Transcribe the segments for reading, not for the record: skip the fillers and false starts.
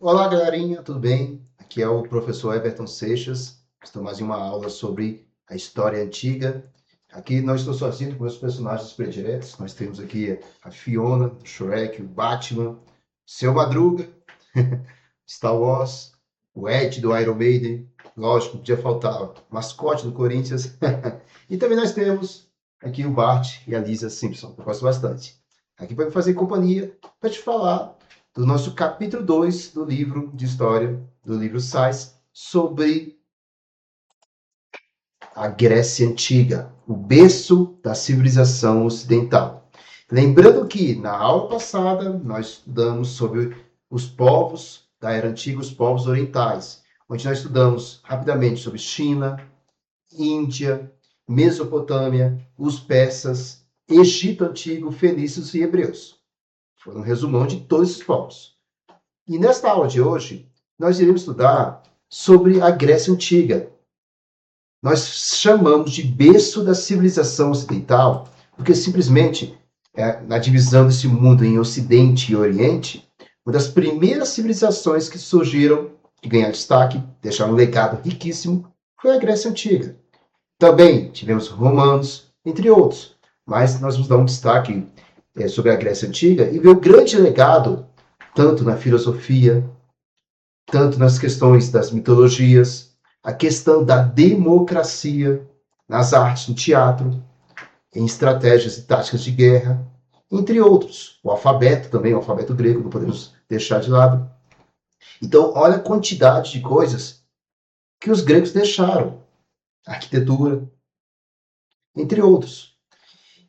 Olá, galerinha, tudo bem? Aqui é o professor Everton Seixas. Estou mais em uma aula sobre a história antiga. Aqui não estou sozinho com meus personagens prediletos. Nós temos aqui a Fiona, do Shrek, o Batman, Seu Madruga, Star Wars, o Ed do Iron Maiden, lógico, podia faltar o mascote do Corinthians. E também nós temos aqui o Bart e a Lisa Simpson, que eu gosto bastante. Aqui para me fazer companhia, para te falar do nosso capítulo 2 do livro de história, do livro Sais, sobre a Grécia Antiga, o berço da civilização ocidental. Lembrando que na aula passada nós estudamos sobre os povos da Era Antiga, os povos orientais, onde nós estudamos rapidamente sobre China, Índia, Mesopotâmia, os persas, Egito Antigo, fenícios e hebreus. Foi um resumão de todos esses povos. E nesta aula de hoje, nós iremos estudar sobre a Grécia Antiga. Nós chamamos de berço da civilização ocidental, porque simplesmente, na divisão desse mundo em Ocidente e Oriente, uma das primeiras civilizações que surgiram, que ganharam destaque, deixaram um legado riquíssimo, foi a Grécia Antiga. Também tivemos romanos, entre outros, mas nós vamos dar um destaque sobre a Grécia Antiga e ver o grande legado, tanto na filosofia, tanto nas questões das mitologias, a questão da democracia, nas artes, no teatro, em estratégias e táticas de guerra, entre outros. O alfabeto também, o alfabeto grego, não podemos deixar de lado. Então, olha a quantidade de coisas que os gregos deixaram. Arquitetura, entre outros.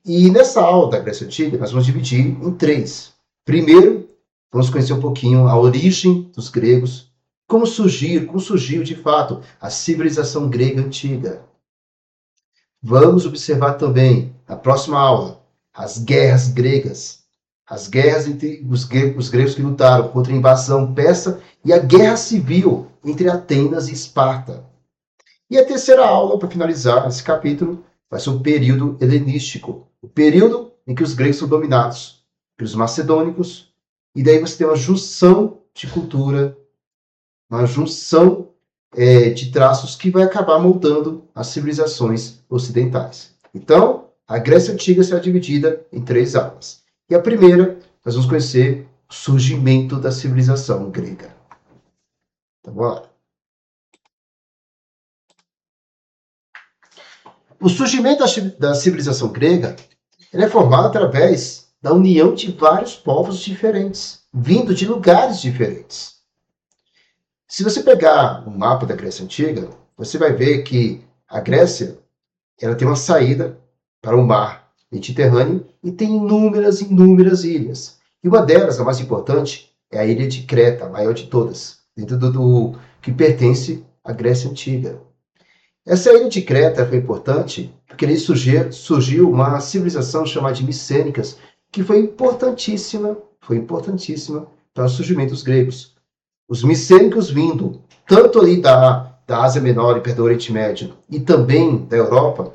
E nessa aula da Grécia Antiga, nós vamos dividir em 3. Primeiro, vamos conhecer um pouquinho a origem dos gregos, como surgiu de fato a civilização grega antiga. Vamos observar também, na próxima aula, as guerras gregas, as guerras entre os gregos que lutaram contra a invasão persa e a guerra civil entre Atenas e Esparta. E a terceira aula, para finalizar esse capítulo, vai ser o período helenístico, o período em que os gregos são dominados pelos macedônicos, e daí você tem uma junção de cultura, uma junção de traços que vai acabar moldando as civilizações ocidentais. Então, a Grécia Antiga será dividida em 3 aulas. E a primeira, nós vamos conhecer o surgimento da civilização grega. Então, vamos lá. O surgimento da civilização grega é formado através da união de vários povos diferentes, vindo de lugares diferentes. Se você pegar um mapa da Grécia Antiga, você vai ver que a Grécia ela tem uma saída para o mar Mediterrâneo e tem inúmeras ilhas. E uma delas, a mais importante, é a ilha de Creta, a maior de todas, dentro do que pertence à Grécia Antiga. Essa ilha de Creta foi importante porque ali surgiu uma civilização chamada de Micênicas, que foi importantíssima para o surgimento dos gregos. Os micênicos vindo tanto ali da Ásia Menor e do Oriente Médio e também da Europa,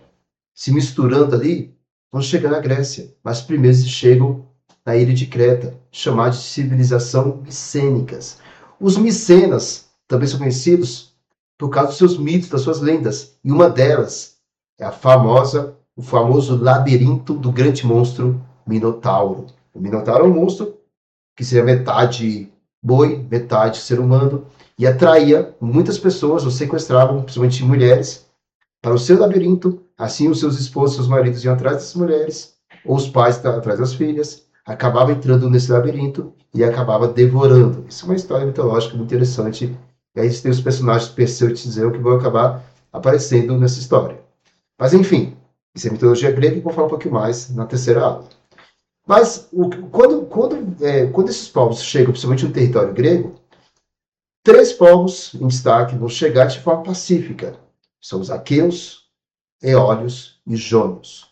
se misturando ali, vão chegar na Grécia. Mas primeiro eles chegam na ilha de Creta, chamada de civilização Micênicas. Os micenas também são conhecidos por causa dos seus mitos, das suas lendas. E uma delas é o famoso labirinto do grande monstro Minotauro. O Minotauro é um monstro que seria metade boi, metade ser humano, e atraía muitas pessoas, ou sequestravam, principalmente mulheres, para o seu labirinto. Assim, os seus esposos, seus maridos iam atrás dessas mulheres, ou os pais atrás das filhas, acabava entrando nesse labirinto e acabava devorando. Isso é uma história mitológica muito interessante. E aí tem os personagens Perseu e Tiseu que vão acabar aparecendo nessa história. Mas enfim, isso é mitologia grega e vou falar um pouquinho mais na terceira aula. Mas quando esses povos chegam, principalmente no território grego, 3 povos em destaque vão chegar de forma pacífica. São os aqueus, eólios e jônios.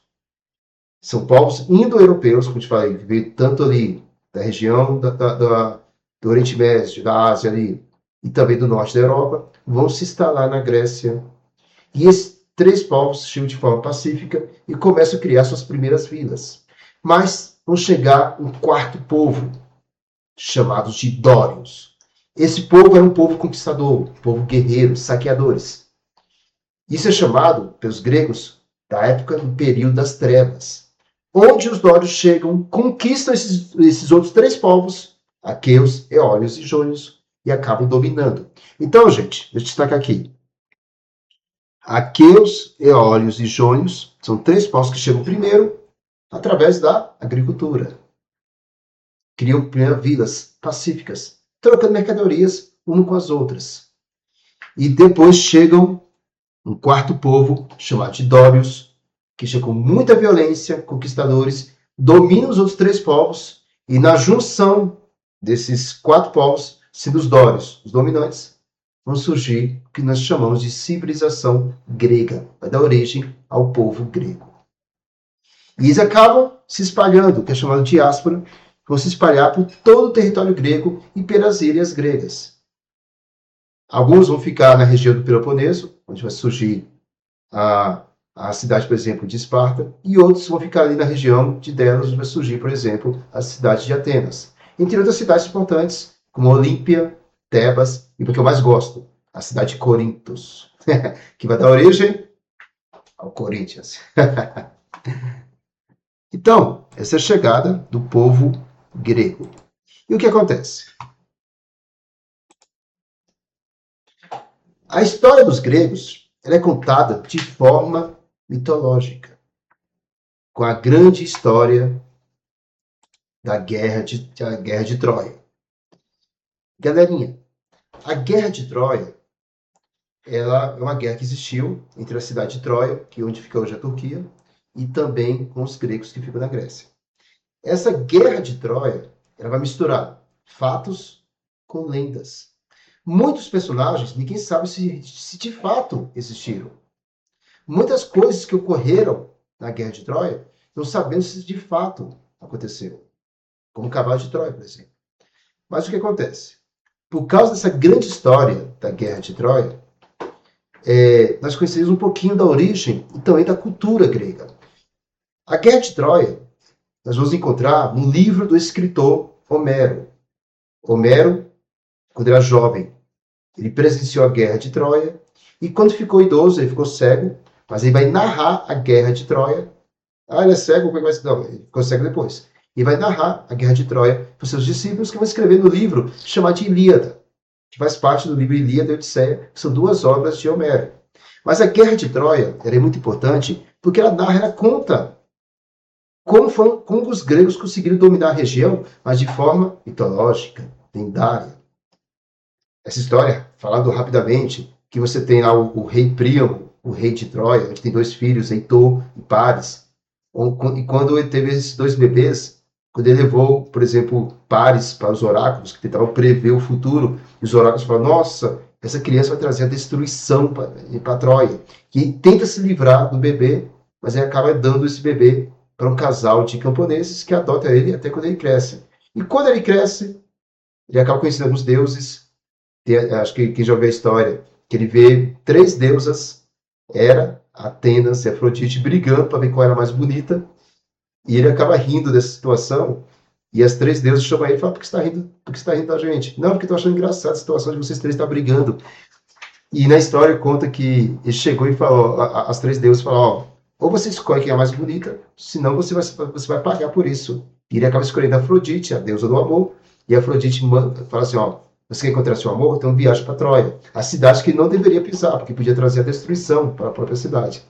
São povos indo-europeus, como eu te falei, que veio tanto ali da região do Oriente Médio, da Ásia ali, e também do norte da Europa, vão se instalar na Grécia. E esses 3 povos chegam de forma pacífica e começam a criar suas primeiras vilas. Mas vão chegar um 4º povo, chamados de dórios. Esse povo era um povo conquistador, um povo guerreiro, saqueadores. Isso é chamado, pelos gregos, da época do período das trevas, onde os dórios chegam, conquistam esses outros três povos, aqueus, eólios e jônios, e acabam dominando. Então, gente, deixa eu destacar aqui. Aqueus, eólios e jônios são três povos que chegam primeiro através da agricultura. Criam primeiro vilas pacíficas, trocando mercadorias umas com as outras. E depois chegam um quarto povo, chamado de Dórios, que chega com muita violência, conquistadores, dominam os outros três povos, e na junção desses quatro povos, sendo os Dórios os dominantes, vão surgir o que nós chamamos de civilização grega, vai dar origem ao povo grego. E eles acabam se espalhando, que é chamado de diáspora, vão se espalhar por todo o território grego e pelas ilhas gregas. Alguns vão ficar na região do Peloponeso, onde vai surgir a cidade, por exemplo, de Esparta, e outros vão ficar ali na região de Delos, onde vai surgir, por exemplo, a cidade de Atenas. Entre outras cidades importantes, como Olímpia, Tebas, e porque eu mais gosto, a cidade de Corintos, que vai dar origem ao Corinthians. Então, essa é a chegada do povo grego. E o que acontece? A história dos gregos ela é contada de forma mitológica, com a grande história da guerra de Troia. Galerinha, a guerra de Troia ela é uma guerra que existiu entre a cidade de Troia, que é onde fica hoje a Turquia, e também com os gregos que ficam na Grécia. Essa guerra de Troia ela vai misturar fatos com lendas. Muitos personagens, ninguém sabe se de fato existiram. Muitas coisas que ocorreram na Guerra de Troia, não sabemos se de fato aconteceu. Como o cavalo de Troia, por exemplo. Mas o que acontece? Por causa dessa grande história da Guerra de Troia, nós conhecemos um pouquinho da origem e também da cultura grega. A Guerra de Troia, nós vamos encontrar no livro do escritor Homero. Homero, quando era jovem, ele presenciou a Guerra de Troia e quando ficou idoso, ele ficou cego, mas ele vai narrar a Guerra de Troia. Ah, ele é cego? Não, ele ficou cego depois. E vai narrar a Guerra de Troia para os seus discípulos, que vão escrever no livro chamado de Ilíada, que faz parte do livro Ilíada e Odisseia, que são duas obras de Homero. Mas a Guerra de Troia é muito importante porque ela conta como os gregos conseguiram dominar a região, mas de forma mitológica, lendária. Essa história, falando rapidamente, que você tem lá o rei Príamo, o rei de Troia, que tem dois filhos, Heitor e Paris. E quando ele teve esses dois bebês, quando ele levou, por exemplo, Paris para os oráculos, que tentavam prever o futuro, e os oráculos falaram, nossa, essa criança vai trazer a destruição para Troia. E ele tenta se livrar do bebê, mas ele acaba dando esse bebê para um casal de camponeses que adota ele até quando ele cresce. E quando ele cresce, ele acaba conhecendo alguns deuses. Acho que quem já ouviu a história, que ele vê três deusas, Hera, Atenas e Afrodite, brigando para ver qual era a mais bonita, e ele acaba rindo dessa situação, e as três deusas chamam ele e falam, por que você está rindo da gente? Não, porque estou achando engraçada a situação de vocês três estar brigando. E na história conta que ele chegou e falou, as três deusas falaram, ou você escolhe quem é a mais bonita, senão você vai pagar por isso. E ele acaba escolhendo a Afrodite, a deusa do amor, e a Afrodite fala assim, você quer encontrar seu amor? Então viaja para Troia. A cidade que ele não deveria pisar, porque podia trazer a destruição para a própria cidade.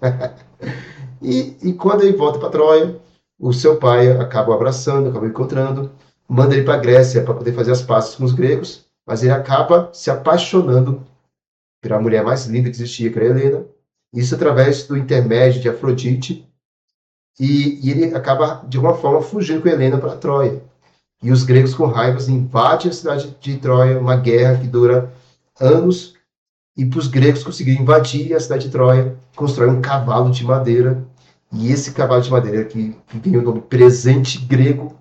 e quando ele volta para Troia, o seu pai acaba o abraçando, acaba o encontrando, manda ele para a Grécia para poder fazer as pazes com os gregos, mas ele acaba se apaixonando pela mulher mais linda que existia, que era Helena. Isso através do intermédio de Afrodite. E ele acaba, de alguma forma, fugindo com Helena para Troia. E os gregos, com raiva, invadem a cidade de Troia, uma guerra que dura anos, e para os gregos conseguirem invadir a cidade de Troia, constroem um cavalo de madeira, e esse cavalo de madeira que ganha o nome presente grego,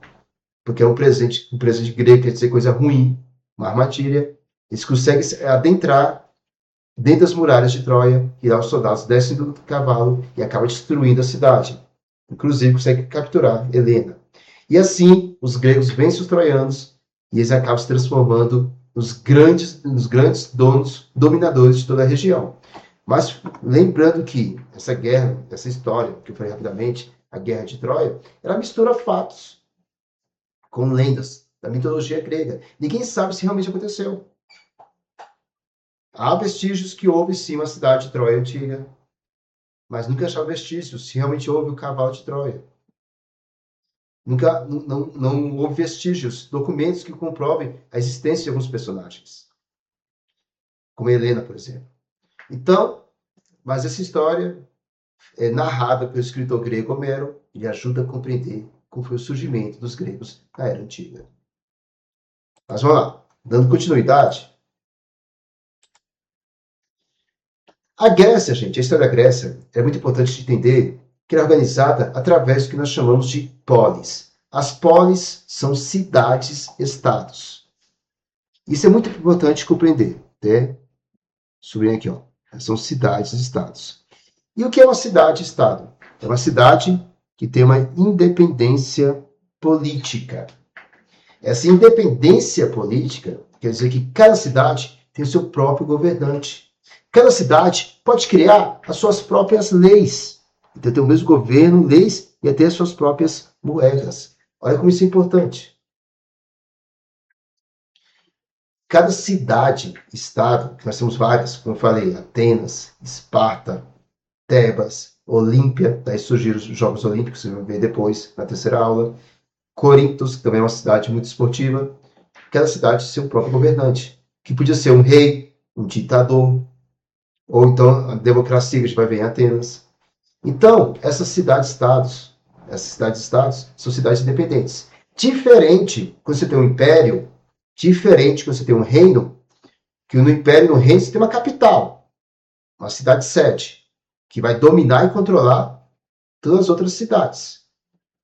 porque é um presente grego quer dizer coisa ruim, uma armadilha, eles conseguem adentrar dentro das muralhas de Troia, e lá os soldados descem do cavalo e acabam destruindo a cidade. Inclusive conseguem capturar Helena. E assim, os gregos vencem os troianos e eles acabam se transformando os grandes dominadores de toda a região. Mas lembrando que essa guerra, essa história, que eu falei rapidamente, a Guerra de Troia, ela mistura fatos com lendas da mitologia grega. Ninguém sabe se realmente aconteceu. Há vestígios que houve sim uma cidade de Troia antiga, mas nunca acharam vestígios se realmente houve o cavalo de Troia. Nunca, não houve vestígios, documentos que comprovem a existência de alguns personagens, como Helena, por exemplo. Então, mas essa história é narrada pelo escritor grego Homero e ajuda a compreender como foi o surgimento dos gregos na Era Antiga. Mas vamos lá, dando continuidade. A Grécia, gente, a história da Grécia é muito importante de entender que era organizada através do que nós chamamos de polis. As polis são cidades-estados. Isso é muito importante compreender, né? Sublinha aqui, ó. São cidades-estados. E o que é uma cidade-estado? É uma cidade que tem uma independência política. Essa independência política quer dizer que cada cidade tem o seu próprio governante. Cada cidade pode criar as suas próprias leis. Então, tem o mesmo governo, leis e até as suas próprias moedas. Olha como isso é importante. Cada cidade, estado, nós temos várias, como eu falei, Atenas, Esparta, Tebas, Olímpia, daí surgiram os Jogos Olímpicos, você vai ver depois, na terceira aula. Corintos, que também é uma cidade muito esportiva. Cada cidade tem seu próprio governante, que podia ser um rei, um ditador, ou então a democracia que a gente vai ver em Atenas. Então, essas cidades-estados são cidades independentes. Diferente quando você tem um império, diferente quando você tem um reino, que no império e no reino você tem uma capital, uma cidade-sede, que vai dominar e controlar todas as outras cidades.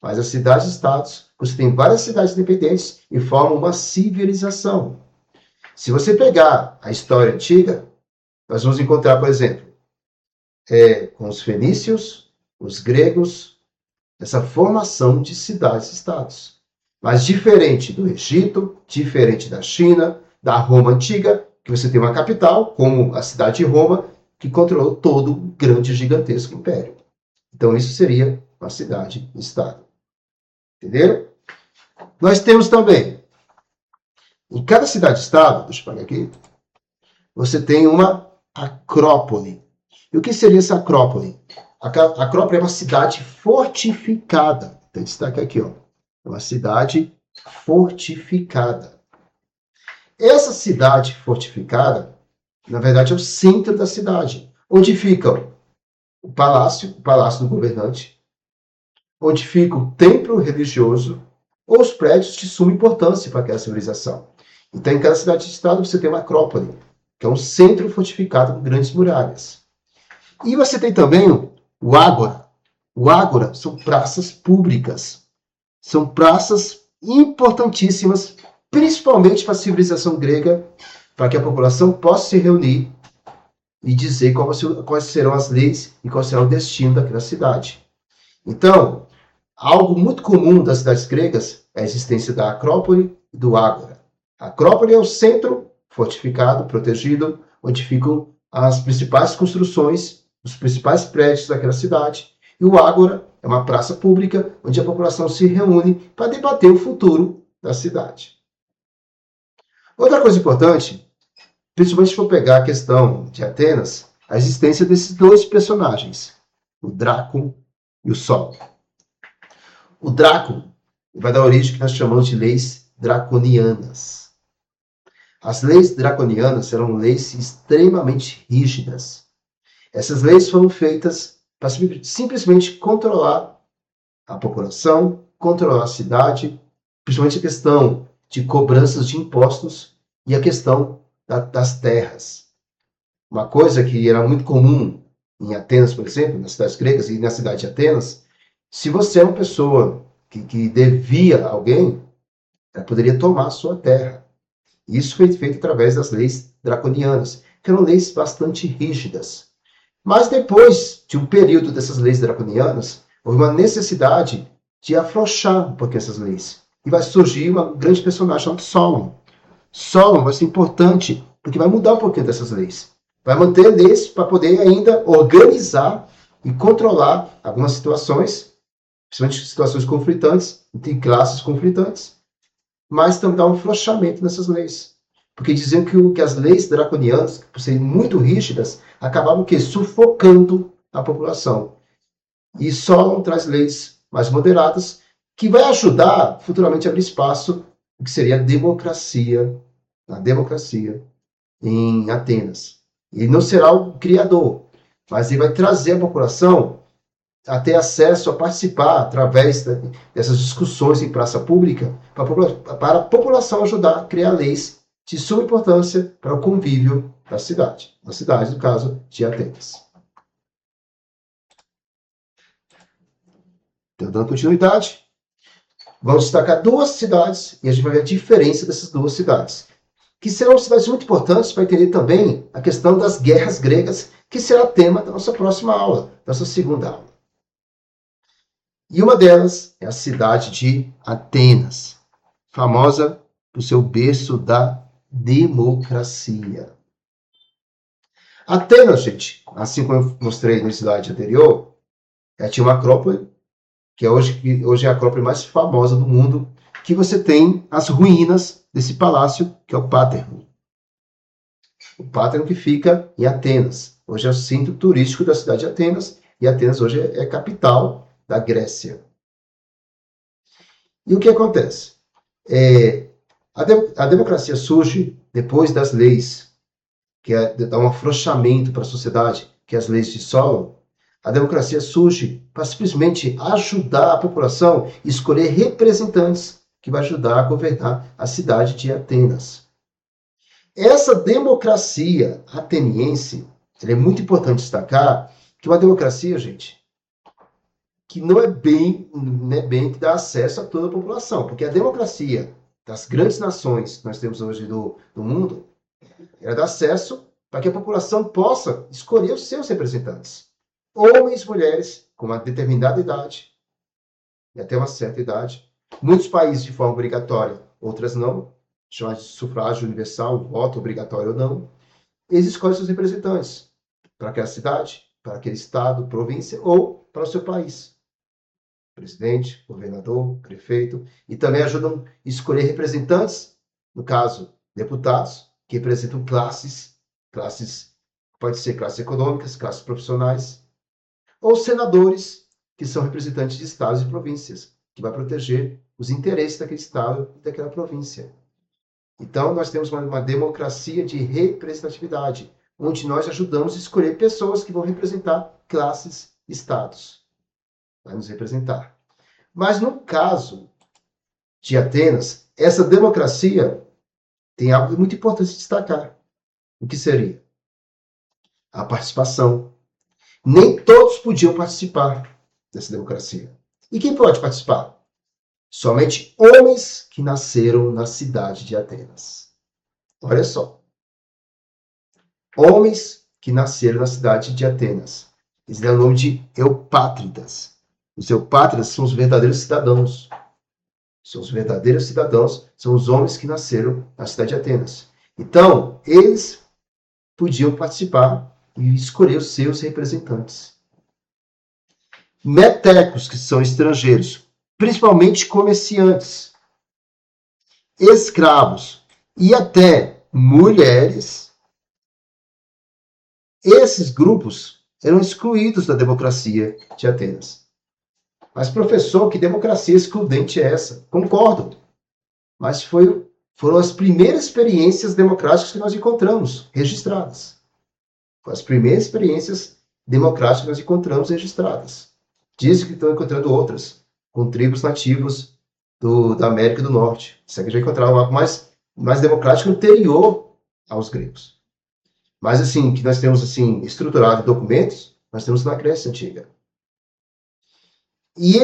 Mas as cidades-estados, você tem várias cidades independentes e formam uma civilização. Se você pegar a história antiga, nós vamos encontrar, por exemplo, com os fenícios, os gregos, essa formação de cidades-estados. Mas diferente do Egito, diferente da China, da Roma antiga, que você tem uma capital, como a cidade de Roma, que controlou todo o grande, gigantesco império. Então, isso seria uma cidade-estado. Entenderam? Nós temos também, em cada cidade-estado, deixa eu pagar aqui, você tem uma acrópole. E o que seria essa acrópole? A acrópole é uma cidade fortificada. Tem destaque aqui, ó. É uma cidade fortificada. Essa cidade fortificada, na verdade, é o centro da cidade, onde fica o palácio do governante, onde fica o templo religioso, ou os prédios de suma importância para aquela civilização. Então, em cada cidade-estado, você tem uma acrópole, que é um centro fortificado com grandes muralhas. E você tem também o ágora. O ágora são praças públicas. São praças importantíssimas, principalmente para a civilização grega, para que a população possa se reunir e dizer quais serão as leis e qual será o destino daquela cidade. Então, algo muito comum das cidades gregas é a existência da acrópole e do ágora. A acrópole é o centro fortificado, protegido, onde ficam as principais construções, os principais prédios daquela cidade. E o ágora é uma praça pública onde a população se reúne para debater o futuro da cidade. Outra coisa importante, principalmente se for pegar a questão de Atenas, a existência desses dois personagens, o Drácon e o Sol. O Drácon vai dar origem ao que nós chamamos de leis draconianas. As leis draconianas eram leis extremamente rígidas. Essas leis foram feitas para simplesmente controlar a população, controlar a cidade, principalmente a questão de cobranças de impostos e a questão das terras. Uma coisa que era muito comum em Atenas, por exemplo, nas cidades gregas e na cidade de Atenas, se você é uma pessoa que devia a alguém, ela poderia tomar a sua terra. Isso foi feito através das leis draconianas, que eram leis bastante rígidas. Mas depois de um período dessas leis draconianas, houve uma necessidade de afrouxar um pouquinho essas leis. E vai surgir um grande personagem chamado Solon. Solon vai ser importante, porque vai mudar um pouquinho dessas leis. Vai manter leis para poder ainda organizar e controlar algumas situações, principalmente situações conflitantes, entre classes conflitantes, mas também dá um afrouxamento nessas leis. Porque diziam que as leis draconianas, por serem muito rígidas, acabavam que sufocando a população. E Solon traz leis mais moderadas, que vai ajudar futuramente a abrir espaço o que seria a democracia em Atenas. Ele não será o criador, mas ele vai trazer a população a ter acesso a participar através dessas discussões em praça pública para a população ajudar a criar leis de suma importância para o convívio da cidade. Na cidade, no caso, de Atenas. Então, dando continuidade, vamos destacar duas cidades e a gente vai ver a diferença dessas duas cidades, que serão cidades muito importantes para entender também a questão das guerras gregas, que será tema da nossa próxima aula, nossa segunda aula. E uma delas é a cidade de Atenas, famosa por seu berço da democracia. Atenas, gente, assim como eu mostrei no slide anterior, ela tinha uma acrópole, que hoje é a acrópole mais famosa do mundo, que você tem as ruínas desse palácio, que é o Pátero. O Pátero que fica em Atenas. Hoje é o centro turístico da cidade de Atenas, e Atenas hoje é capital da Grécia. E o que acontece? A democracia surge depois das leis, que dá um afrouxamento para a sociedade, que é as leis de Solon. A democracia surge para simplesmente ajudar a população a escolher representantes que vai ajudar a governar a cidade de Atenas. Essa democracia ateniense, é muito importante destacar que uma democracia, gente, que não é bem que dá acesso a toda a população, porque a democracia das grandes nações que nós temos hoje do mundo, ela dá acesso para que a população possa escolher os seus representantes. Homens e mulheres com uma determinada idade, e até uma certa idade. Muitos países de forma obrigatória, outras não, chamado de sufrágio universal, voto obrigatório ou não. Eles escolhem seus representantes para aquela cidade, para aquele estado, província ou para o seu país. Presidente, governador, prefeito, e também ajudam a escolher representantes, no caso, deputados, que representam classes, pode ser classes econômicas, classes profissionais, ou senadores, que são representantes de estados e províncias, que vai proteger os interesses daquele estado e daquela província. Então, nós temos uma democracia de representatividade, onde nós ajudamos a escolher pessoas que vão representar classes, estados. Vai nos representar. Mas no caso de Atenas, essa democracia tem algo muito importante de destacar. O que seria? A participação. Nem todos podiam participar dessa democracia. E quem pode participar? Somente homens que nasceram na cidade de Atenas. Olha só. Homens que nasceram na cidade de Atenas. Eles deram o nome de eupátridas. Os eupátridas são os verdadeiros cidadãos. São os verdadeiros cidadãos, são os homens que nasceram na cidade de Atenas. Então, eles podiam participar e escolher os seus representantes. Metecos, que são estrangeiros, principalmente comerciantes, escravos e até mulheres, esses grupos eram excluídos da democracia de Atenas. Mas, professor, que democracia excludente é essa? Concordo. Mas foram as primeiras experiências democráticas que nós encontramos registradas. Foram as primeiras experiências democráticas que nós encontramos registradas. Dizem que estão encontrando outras, com tribos nativos da América do Norte. Isso aqui já encontraram algo mais democrático anterior aos gregos. Mas, assim, que nós temos assim estruturado em documentos, nós temos na Grécia Antiga. E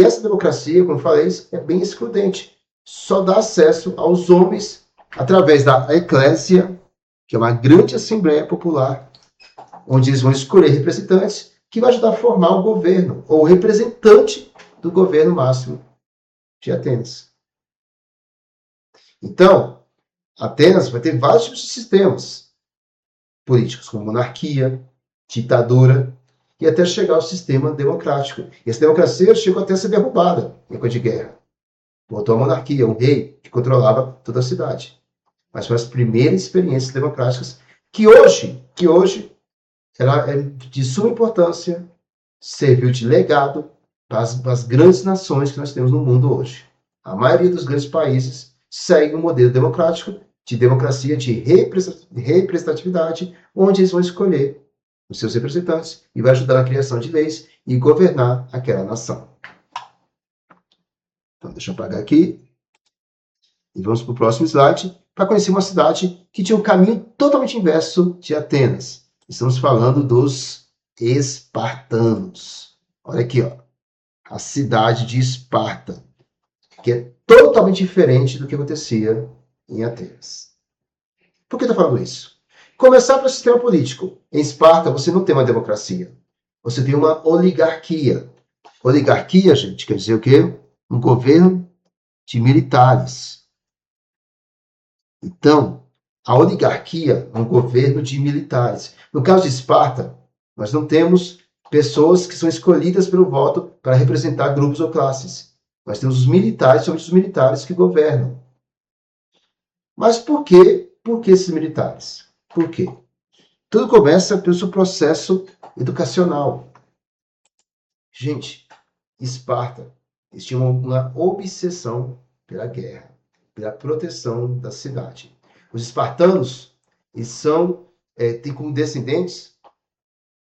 essa democracia, como eu falei, é bem excludente. Só dá acesso aos homens através da eclésia, que é uma grande assembleia popular, onde eles vão escolher representantes que vai ajudar a formar o governo, ou o representante do governo máximo de Atenas. Então, Atenas vai ter vários tipos de sistemas políticos, como monarquia, ditadura, e até chegar ao sistema democrático. E essa democracia chegou até a ser derrubada em época de guerra. Voltou a monarquia, um rei que controlava toda a cidade. Mas foram as primeiras experiências democráticas que hoje ela é de suma importância, serviu de legado para as grandes nações que nós temos no mundo hoje. A maioria dos grandes países segue um modelo democrático, de democracia de representatividade, onde eles vão escolher os seus representantes e vai ajudar na criação de leis e governar aquela nação. Então, deixa eu apagar aqui. E vamos para o próximo slide, para conhecer uma cidade que tinha um caminho totalmente inverso de Atenas. Estamos falando dos espartanos. Olha aqui, ó, a cidade de Esparta, que é totalmente diferente do que acontecia em Atenas. Por que eu estou falando isso? Começar pelo sistema político. Em Esparta, você não tem uma democracia. Você tem uma oligarquia. Oligarquia, gente, quer dizer o quê? Um governo de militares. Então, a oligarquia é um governo de militares. No caso de Esparta, nós não temos pessoas que são escolhidas pelo voto para representar grupos ou classes. Nós temos os militares, somente os militares que governam. Mas por que? Por que esses militares? Por quê? Tudo começa pelo seu processo educacional. Gente, Esparta, eles tinham uma obsessão pela guerra, pela proteção da cidade. Os espartanos, eles têm como descendentes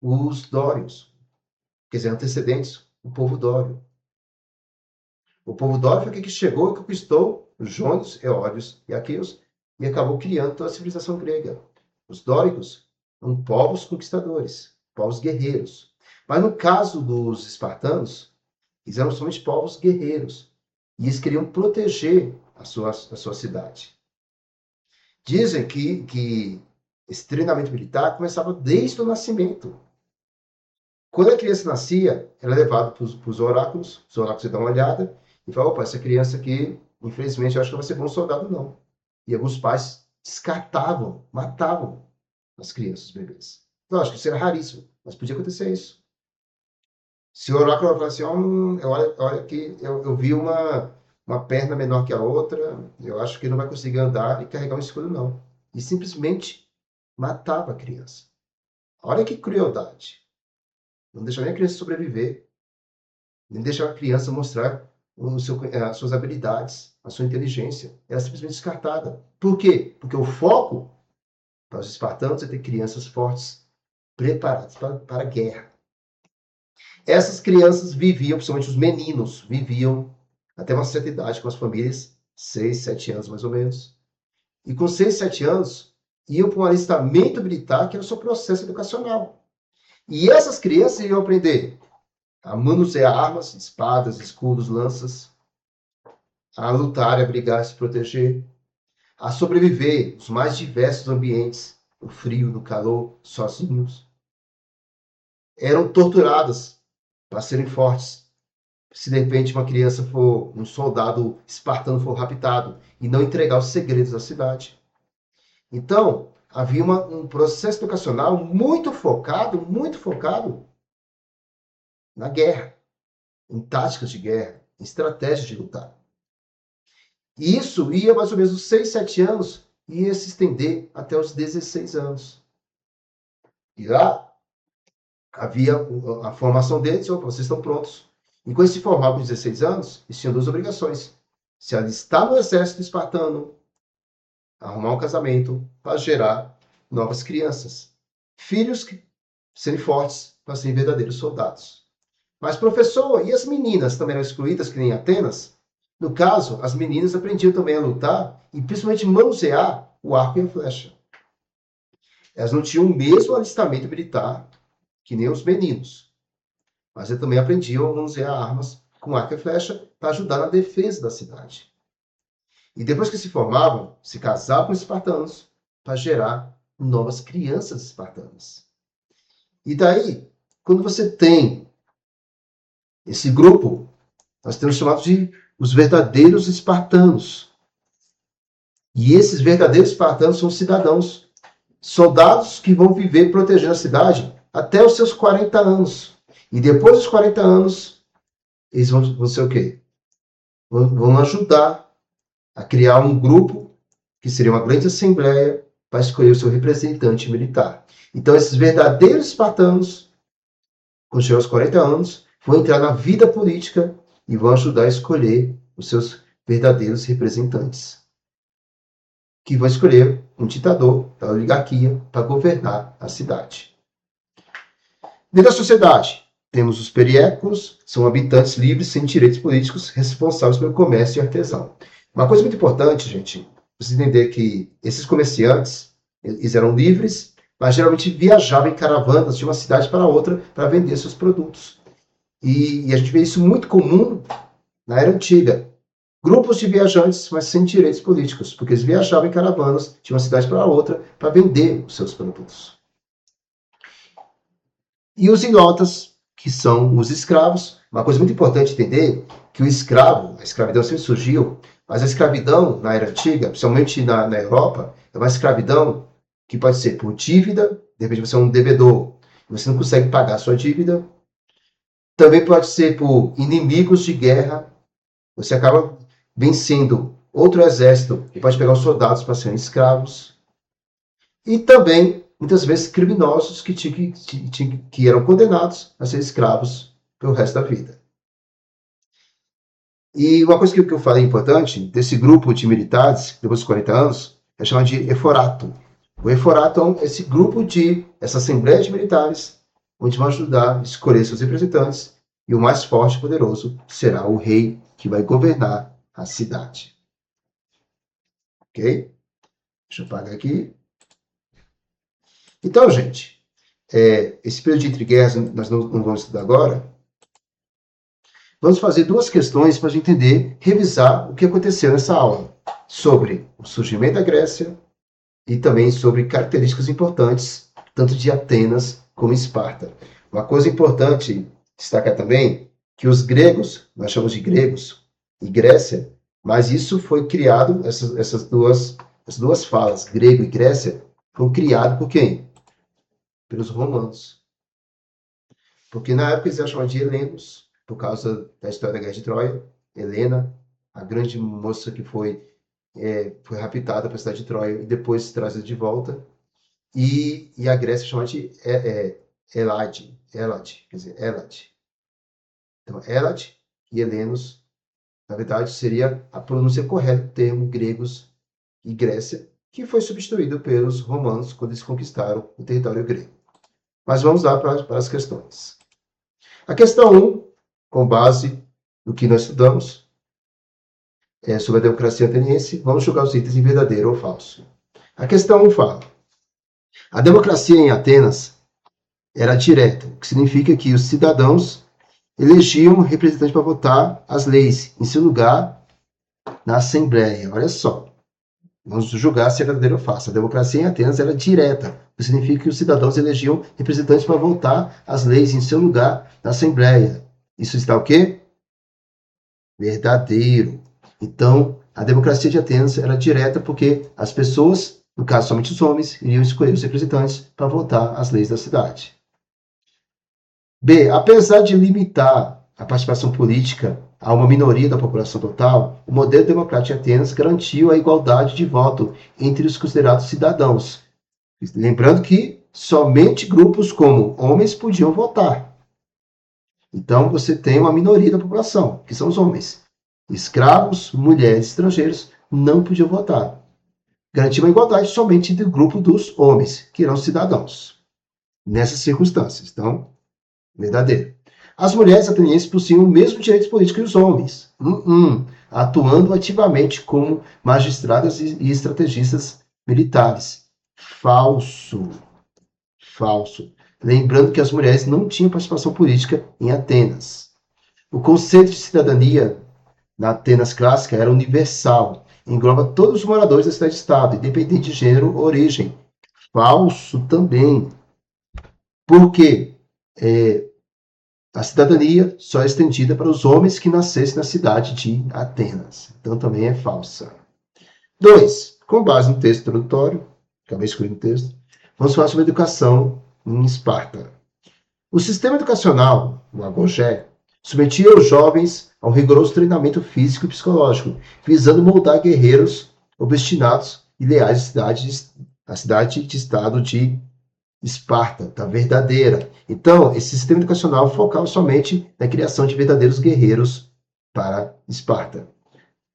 os dórios, quer dizer, antecedentes, o povo dório. O povo dório foi o que chegou e conquistou os jônios, eólios e aqueus e acabou criando toda a civilização grega. Os dóricos são povos conquistadores, povos guerreiros. Mas no caso dos espartanos, eles eram somente povos guerreiros e eles queriam proteger a sua cidade. Dizem que esse treinamento militar começava desde o nascimento. Quando a criança nascia, era levado para os oráculos iam dar uma olhada e falavam, opa, essa criança aqui, infelizmente, eu acho que não vai ser bom soldado, não. E alguns pais descartavam, matavam as crianças, os bebês. Lógico, isso era raríssimo, mas podia acontecer isso. Se o oráculo falasse assim, olha que eu vi uma perna menor que a outra, eu acho que não vai conseguir andar e carregar um escudo, não. E simplesmente matava a criança. Olha que crueldade. Não deixava nem a criança sobreviver. Nem deixava a criança mostrar as suas habilidades, a sua inteligência. Era simplesmente descartada. Por quê? Porque o foco para os espartanos é ter crianças fortes, preparadas para a guerra. Essas crianças viviam, principalmente os meninos, viviam até uma certa idade com as famílias, 6, 7 anos mais ou menos. E com 6, 7 anos, iam para um alistamento militar, que era o seu processo educacional. E essas crianças iam aprender a manusear armas, espadas, escudos, lanças, a lutar, a brigar, a se proteger, a sobreviver nos mais diversos ambientes, no frio, no calor, sozinhos. Eram torturadas para serem fortes. Se de repente uma criança um soldado espartano for raptado e não entregar os segredos da cidade. Então, havia um processo educacional muito focado na guerra, em táticas de guerra, em estratégias de lutar. E isso ia mais ou menos dos 6, 7 anos e ia se estender até os 16 anos. E lá havia a formação deles, opa, vocês estão prontos. E quando se formavam com 16 anos, eles tinham duas obrigações. Se alistar no exército espartano, arrumar um casamento para gerar novas crianças. Filhos que serem fortes para serem verdadeiros soldados. Mas, professor, e as meninas também eram excluídas, que nem em Atenas? No caso, as meninas aprendiam também a lutar e principalmente manusear o arco e a flecha. Elas não tinham o mesmo alistamento militar que nem os meninos. Mas elas também aprendiam a manusear armas com arco e flecha para ajudar na defesa da cidade. E depois que se formavam, se casavam com os espartanos para gerar novas crianças espartanas. E daí, quando você tem esse grupo, nós temos chamados de os verdadeiros espartanos. E esses verdadeiros espartanos são cidadãos, soldados que vão viver protegendo a cidade até os seus 40 anos. E depois dos 40 anos, eles vão ser o quê? Vão ajudar a criar um grupo que seria uma grande assembleia para escolher o seu representante militar. Então, esses verdadeiros espartanos, quando chegar aos 40 anos, vão entrar na vida política e vão ajudar a escolher os seus verdadeiros representantes, que vão escolher um ditador da oligarquia para governar a cidade. Dentro da sociedade, temos os periéculos, são habitantes livres sem direitos políticos, responsáveis pelo comércio e artesão. Uma coisa muito importante, gente, você entender que esses comerciantes, eles eram livres, mas geralmente viajavam em caravanas de uma cidade para outra para vender seus produtos. E a gente vê isso muito comum na Era Antiga. Grupos de viajantes, mas sem direitos políticos, porque eles viajavam em caravanas de uma cidade para outra para vender os seus produtos. E os ilotas, que são os escravos. Uma coisa muito importante entender que o escravo, a escravidão sempre surgiu, mas a escravidão na Era Antiga, principalmente na Europa, é uma escravidão que pode ser por dívida, de repente você é um devedor, você não consegue pagar a sua dívida. Também pode ser por inimigos de guerra, você acaba vencendo outro exército e pode pegar os soldados para serem escravos. E também, muitas vezes, criminosos que eram condenados a ser escravos pelo resto da vida. E uma coisa que eu falei importante, desse grupo de militares, depois dos 40 anos, é chamado de eforato. O eforato é esse grupo essa assembleia de militares, onde vão ajudar a escolher seus representantes, e o mais forte e poderoso será o rei que vai governar a cidade. Ok? Deixa eu apagar aqui. Então, gente, esse período de entre guerras nós não vamos estudar agora. Vamos fazer duas questões para a gente entender, revisar o que aconteceu nessa aula, sobre o surgimento da Grécia e também sobre características importantes, tanto de Atenas como Esparta. Uma coisa importante destacar também, que os gregos, nós chamamos de gregos, e Grécia, mas isso foi criado, essas duas falas, grego e Grécia, foram criadas por quem? Pelos romanos. Porque na época eles eram chamados de helenos, por causa da história da Guerra de Troia. Helena, a grande moça que foi raptada para a cidade de Troia e depois trazida de volta. E a Grécia é chamada de Elade, quer dizer, Elade. Então, Elade e helenos, na verdade, seria a pronúncia correta do termo gregos e Grécia, que foi substituído pelos romanos quando eles conquistaram o território grego. Mas vamos lá para as questões. A questão 1, com base no que nós estudamos, sobre a democracia ateniense, vamos julgar os itens em verdadeiro ou falso. A questão 1 fala: a democracia em Atenas era direta, o que significa que os cidadãos elegiam um representante para votar as leis em seu lugar na Assembleia. Olha só. Vamos julgar se é verdadeiro ou falso. A democracia em Atenas era direta, o que significa que os cidadãos elegiam representantes para votar as leis em seu lugar na Assembleia. Isso está o quê? Verdadeiro. Então, a democracia de Atenas era direta porque as pessoas, no caso somente os homens, iriam escolher os representantes para votar as leis da cidade. B. Apesar de limitar a participação política a uma minoria da população total, o modelo democrático de Atenas garantiu a igualdade de voto entre os considerados cidadãos. Lembrando que somente grupos como homens podiam votar. Então, você tem uma minoria da população, que são os homens. Escravos, mulheres, estrangeiros não podiam votar. Garantia uma igualdade somente entre o grupo dos homens, que eram cidadãos. Nessas circunstâncias. Então, verdadeiro. As mulheres atenienses possuíam o mesmo direitos políticos que os homens, atuando ativamente como magistradas e estrategistas militares. Falso. Falso. Lembrando que as mulheres não tinham participação política em Atenas. O conceito de cidadania na Atenas clássica era universal, engloba todos os moradores da cidade-estado, independente de gênero ou origem. Falso também. Por quê? A cidadania só é estendida para os homens que nascessem na cidade de Atenas. Então também é falsa. 2. Com base no texto introdutório, acabei escolhendo o texto, vamos falar sobre educação em Esparta. O sistema educacional, o Agogé, submetia os jovens a um rigoroso treinamento físico e psicológico, visando moldar guerreiros obstinados e leais à cidade de estado de Esparta, da verdadeira. Então, esse sistema educacional focava somente na criação de verdadeiros guerreiros para Esparta.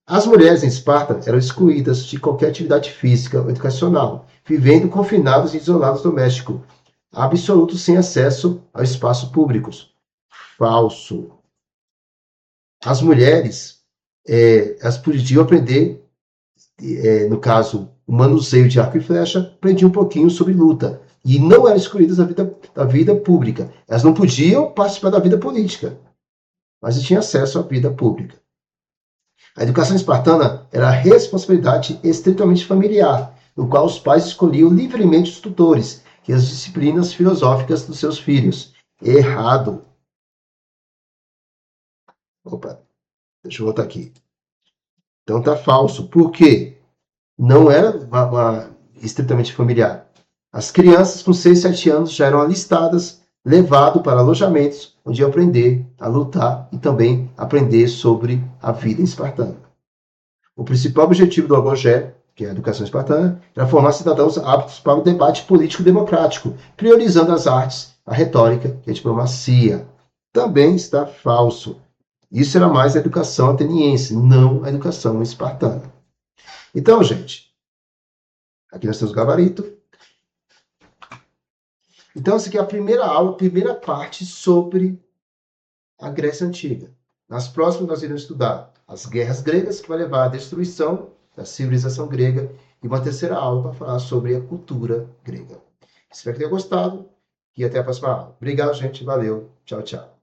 As mulheres em Esparta eram excluídas de qualquer atividade física ou educacional, vivendo confinadas e isoladas do doméstico, absoluto sem acesso ao espaço público. Falso. As mulheres, elas podiam aprender, no caso, o manuseio de arco e flecha, aprendiam um pouquinho sobre luta. E não eram excluídas da vida pública. Elas não podiam participar da vida política, mas tinham acesso à vida pública. A educação espartana era a responsabilidade estritamente familiar, no qual os pais escolhiam livremente os tutores e as disciplinas filosóficas dos seus filhos. Errado. Opa, deixa eu voltar aqui. Então tá falso. Por quê? Não era estritamente familiar. As crianças com 6, 7 anos já eram alistadas, levadas para alojamentos, onde iam aprender a lutar e também aprender sobre a vida espartana. O principal objetivo do Agogé, que é a educação espartana, era formar cidadãos aptos para o debate político democrático, priorizando as artes, a retórica e a diplomacia. Também está falso. Isso era mais a educação ateniense, não a educação espartana. Então, gente, aqui nós temos o gabarito. Então, essa aqui é a primeira aula, a primeira parte sobre a Grécia Antiga. Nas próximas, nós iremos estudar as guerras gregas, que vai levar à destruição da civilização grega, e uma terceira aula para falar sobre a cultura grega. Espero que tenha gostado e até a próxima aula. Obrigado, gente. Valeu. Tchau, tchau.